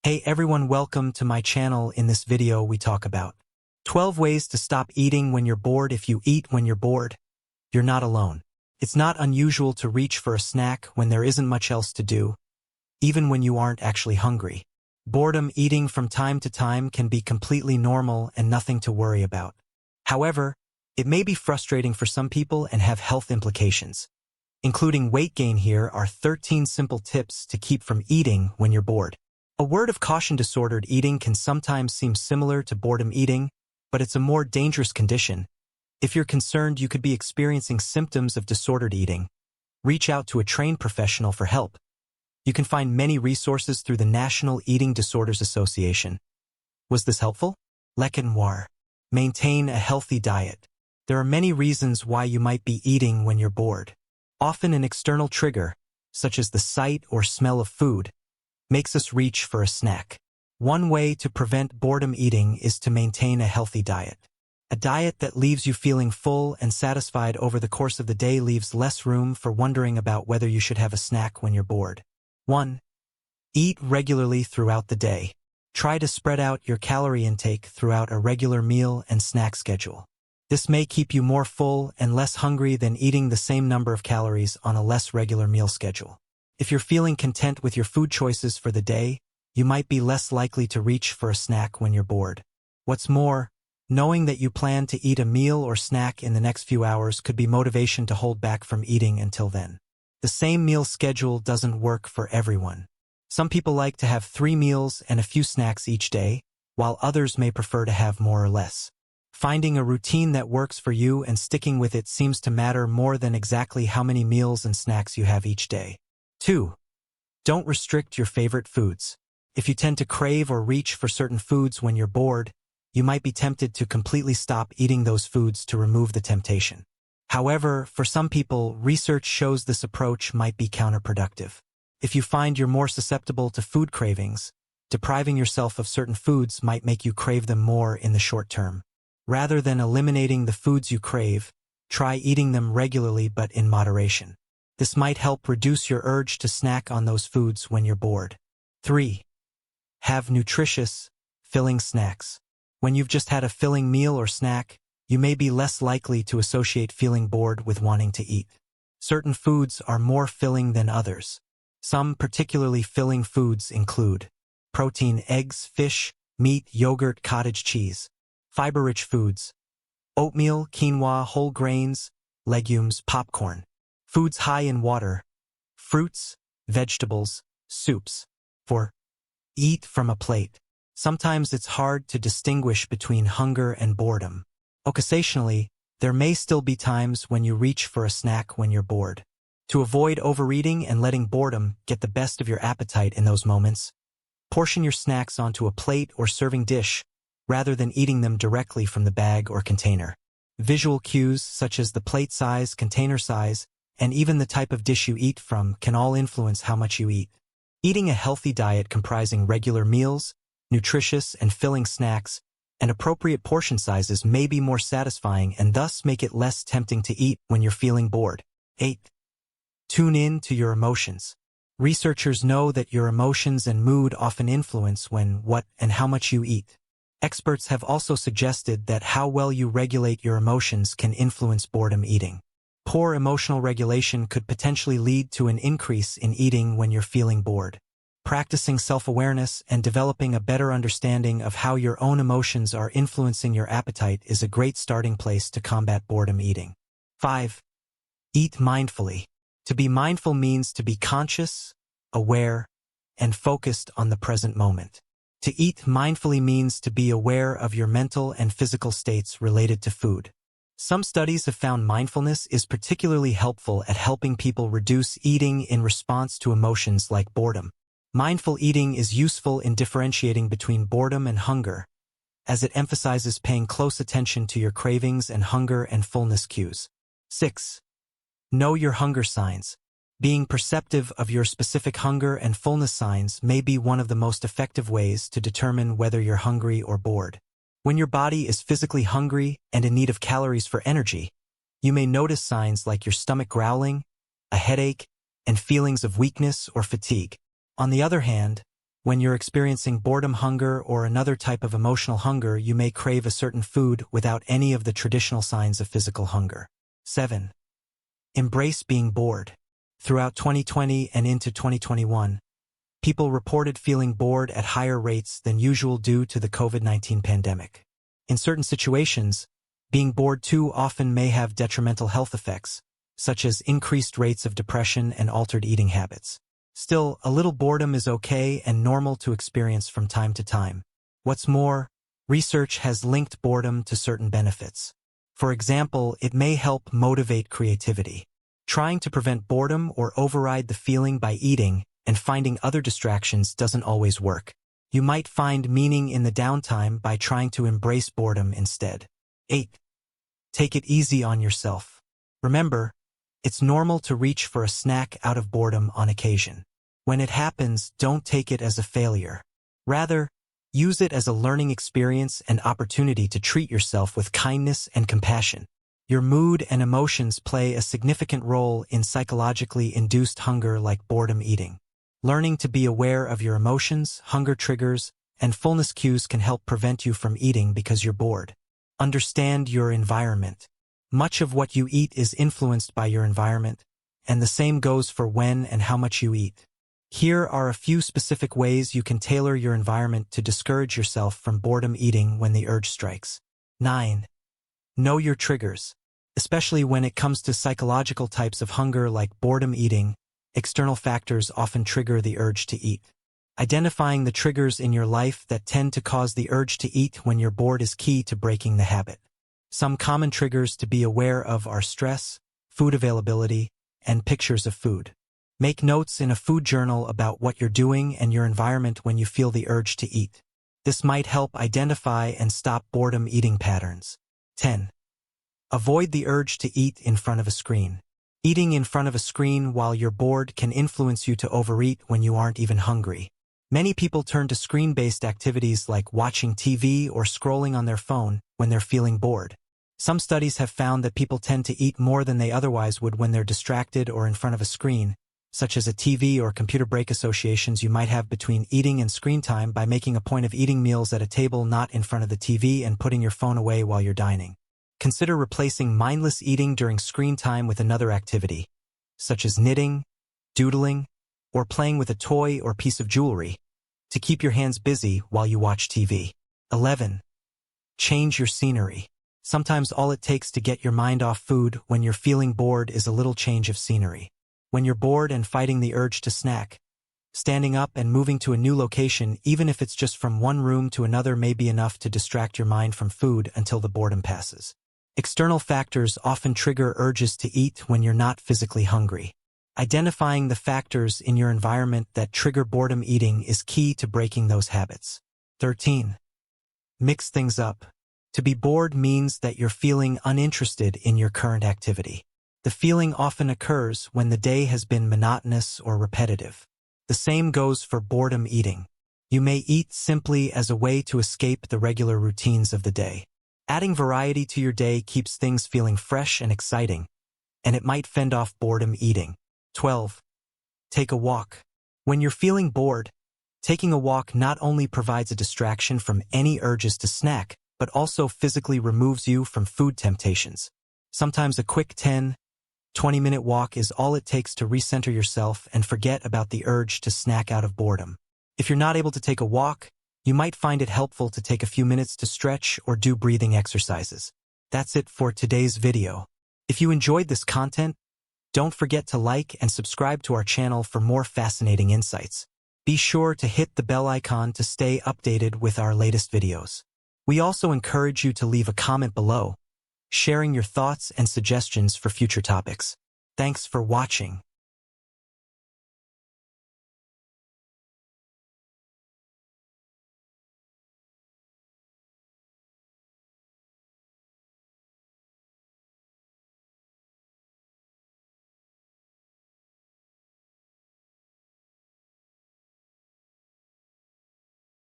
Hey everyone, welcome to my channel. In this video we talk about 12 ways to stop eating when you're bored. If you eat when you're bored, you're not alone. It's not unusual to reach for a snack when there isn't much else to do, even when you aren't actually hungry. Boredom eating from time to time can be completely normal and nothing to worry about. However, it may be frustrating for some people and have health implications. Including weight gain, here are 13 simple tips to keep from eating when you're bored. A word of caution: disordered eating can sometimes seem similar to boredom eating, but it's a more dangerous condition. If you're concerned you could be experiencing symptoms of disordered eating, reach out to a trained professional for help. You can find many resources through the National Eating Disorders Association. Was this helpful? Noir. Maintain a healthy diet. There are many reasons why you might be eating when you're bored. Often an external trigger, such as the sight or smell of food, makes us reach for a snack. One way to prevent boredom eating is to maintain a healthy diet. A diet that leaves you feeling full and satisfied over the course of the day leaves less room for wondering about whether you should have a snack when you're bored. 1. Eat regularly throughout the day. Try to spread out your calorie intake throughout a regular meal and snack schedule. This may keep you more full and less hungry than eating the same number of calories on a less regular meal schedule. If you're feeling content with your food choices for the day, you might be less likely to reach for a snack when you're bored. What's more, knowing that you plan to eat a meal or snack in the next few hours could be motivation to hold back from eating until then. The same meal schedule doesn't work for everyone. Some people like to have 3 meals and a few snacks each day, while others may prefer to have more or less. Finding a routine that works for you and sticking with it seems to matter more than exactly how many meals and snacks you have each day. 2. Don't restrict your favorite foods. If you tend to crave or reach for certain foods when you're bored, you might be tempted to completely stop eating those foods to remove the temptation. However, for some people, research shows this approach might be counterproductive. If you find you're more susceptible to food cravings, depriving yourself of certain foods might make you crave them more in the short term. Rather than eliminating the foods you crave, try eating them regularly but in moderation. This might help reduce your urge to snack on those foods when you're bored. 3. Have nutritious, filling snacks. When you've just had a filling meal or snack, you may be less likely to associate feeling bored with wanting to eat. Certain foods are more filling than others. Some particularly filling foods include protein: eggs, fish, meat, yogurt, cottage cheese. Fiber-rich foods: oatmeal, quinoa, whole grains, legumes, popcorn. Foods high in water: fruits, vegetables, soups. 4. Eat from a plate. Sometimes it's hard to distinguish between hunger and boredom. Occasionally, there may still be times when you reach for a snack when you're bored. To avoid overeating and letting boredom get the best of your appetite in those moments, portion your snacks onto a plate or serving dish, rather than eating them directly from the bag or container. Visual cues such as the plate size, container size, and even the type of dish you eat from can all influence how much you eat. Eating a healthy diet comprising regular meals, nutritious and filling snacks, and appropriate portion sizes may be more satisfying and thus make it less tempting to eat when you're feeling bored. 8. Tune in to your emotions. Researchers know that your emotions and mood often influence when, what, and how much you eat. Experts have also suggested that how well you regulate your emotions can influence boredom eating. Poor emotional regulation could potentially lead to an increase in eating when you're feeling bored. Practicing self-awareness and developing a better understanding of how your own emotions are influencing your appetite is a great starting place to combat boredom eating. 5. Eat mindfully. To be mindful means to be conscious, aware, and focused on the present moment. To eat mindfully means to be aware of your mental and physical states related to food. Some studies have found mindfulness is particularly helpful at helping people reduce eating in response to emotions like boredom. Mindful eating is useful in differentiating between boredom and hunger, as it emphasizes paying close attention to your cravings and hunger and fullness cues. 6. Know your hunger signs. Being perceptive of your specific hunger and fullness signs may be one of the most effective ways to determine whether you're hungry or bored. When your body is physically hungry and in need of calories for energy, you may notice signs like your stomach growling, a headache, and feelings of weakness or fatigue. On the other hand, When you're experiencing boredom hunger or another type of emotional hunger, you may crave a certain food without any of the traditional signs of physical hunger. 7. Embrace being bored. Throughout 2020 and into 2021, people reported feeling bored at higher rates than usual due to the COVID-19 pandemic. In certain situations, being bored too often may have detrimental health effects, such as increased rates of depression and altered eating habits. Still, a little boredom is okay and normal to experience from time to time. What's more, research has linked boredom to certain benefits. For example, it may help motivate creativity. Trying to prevent boredom or override the feeling by eating and finding other distractions doesn't always work. You might find meaning in the downtime by trying to embrace boredom instead. 8. Take it easy on yourself. Remember, it's normal to reach for a snack out of boredom on occasion. When it happens, don't take it as a failure. Rather, use it as a learning experience and opportunity to treat yourself with kindness and compassion. Your mood and emotions play a significant role in psychologically induced hunger like boredom eating. Learning to be aware of your emotions, hunger triggers, and fullness cues can help prevent you from eating because you're bored. Understand your environment. Much of what you eat is influenced by your environment, and the same goes for when and how much you eat. Here are a few specific ways you can tailor your environment to discourage yourself from boredom eating when the urge strikes. 9. Know your triggers. Especially when it comes to psychological types of hunger like boredom eating, external factors often trigger the urge to eat. Identifying the triggers in your life that tend to cause the urge to eat when you're bored is key to breaking the habit. Some common triggers to be aware of are stress, food availability, and pictures of food. Make notes in a food journal about what you're doing and your environment when you feel the urge to eat. This might help identify and stop boredom eating patterns. 10. Avoid the urge to eat in front of a screen. Eating in front of a screen while you're bored can influence you to overeat when you aren't even hungry. Many people turn to screen-based activities like watching TV or scrolling on their phone when they're feeling bored. Some studies have found that people tend to eat more than they otherwise would when they're distracted or in front of a screen, such as a TV or computer break associations you might have between eating and screen time by making a point of eating meals at a table not in front of the TV and putting your phone away while you're dining. Consider replacing mindless eating during screen time with another activity, such as knitting, doodling, or playing with a toy or piece of jewelry, to keep your hands busy while you watch TV. 11. Change your scenery. Sometimes all it takes to get your mind off food when you're feeling bored is a little change of scenery. When you're bored and fighting the urge to snack, standing up and moving to a new location, even if it's just from one room to another, may be enough to distract your mind from food until the boredom passes. External factors often trigger urges to eat when you're not physically hungry. Identifying the factors in your environment that trigger boredom eating is key to breaking those habits. 13. Mix things up. To be bored means that you're feeling uninterested in your current activity. The feeling often occurs when the day has been monotonous or repetitive. The same goes for boredom eating. You may eat simply as a way to escape the regular routines of the day. Adding variety to your day keeps things feeling fresh and exciting, and it might fend off boredom eating. 12. Take a walk. When you're feeling bored, taking a walk not only provides a distraction from any urges to snack, but also physically removes you from food temptations. Sometimes a quick 10-20-minute walk is all it takes to recenter yourself and forget about the urge to snack out of boredom. If you're not able to take a walk, you might find it helpful to take a few minutes to stretch or do breathing exercises. That's it for today's video. If you enjoyed this content, don't forget to like and subscribe to our channel for more fascinating insights. Be sure to hit the bell icon to stay updated with our latest videos. We also encourage you to leave a comment below, sharing your thoughts and suggestions for future topics. Thanks for watching.